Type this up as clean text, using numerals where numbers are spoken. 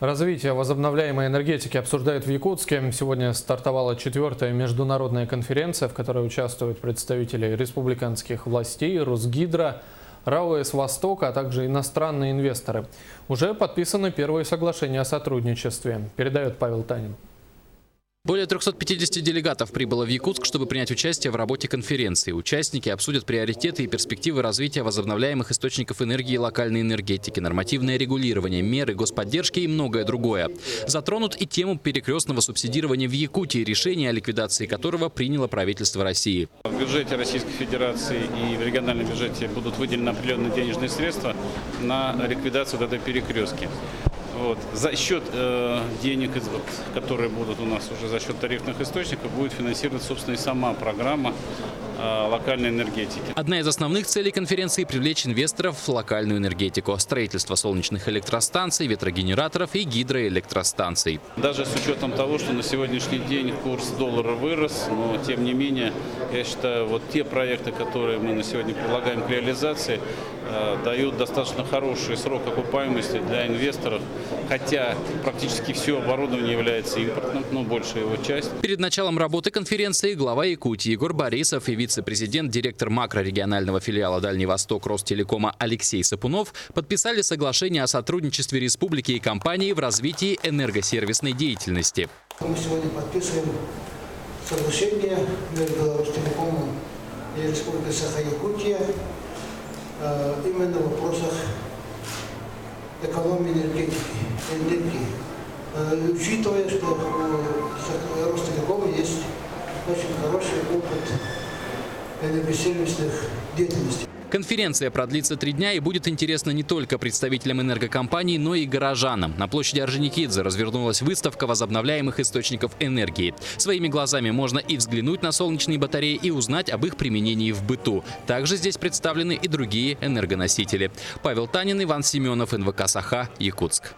Развитие возобновляемой энергетики обсуждают в Якутске. Сегодня стартовала 4-я международная конференция, в которой участвуют представители республиканских властей, Росгидро, РАО «С-Восток», а также иностранные инвесторы. Уже подписаны первые соглашения о сотрудничестве, передает Павел Танин. Более 350 делегатов прибыло в Якутск, чтобы принять участие в работе конференции. Участники обсудят приоритеты и перспективы развития возобновляемых источников энергии и локальной энергетики, нормативное регулирование, меры господдержки и многое другое. Затронут и тему перекрестного субсидирования в Якутии, решение о ликвидации которого приняло правительство России. В бюджете Российской Федерации и в региональном бюджете будут выделены определенные денежные средства на ликвидацию вот этой перекрестки. За счет денег, которые будут у нас уже за счет тарифных источников, будет финансировать, собственно, и сама программа локальной энергетики. Одна из основных целей конференции – привлечь инвесторов в локальную энергетику. Строительство солнечных электростанций, ветрогенераторов и гидроэлектростанций. Даже с учетом того, что на сегодняшний день курс доллара вырос, но тем не менее, я считаю, вот те проекты, которые мы на сегодня предлагаем к реализации, дают достаточно хороший срок окупаемости для инвесторов, хотя практически все оборудование является импортным, но большая его часть. Перед началом работы конференции глава Якутии Егор Борисов и вице-президент, директор макрорегионального филиала Дальний Восток Ростелекома Алексей Сапунов подписали соглашение о сотрудничестве республики и компании в развитии энергосервисной деятельности. Мы сегодня подписываем соглашение между Ростелекомом и Республикой Саха-Якутия именно в вопросах экономии энергии. Учитывая, что у Ростелекома есть очень хороший опыт энергосервисных деятельностей. Конференция продлится 3 дня и будет интересна не только представителям энергокомпаний, но и горожанам. На площади Орджоникидзе развернулась выставка возобновляемых источников энергии. Своими глазами можно и взглянуть на солнечные батареи, и узнать об их применении в быту. Также здесь представлены и другие энергоносители. Павел Танин, Иван Семенов, НВК «Саха», Якутск.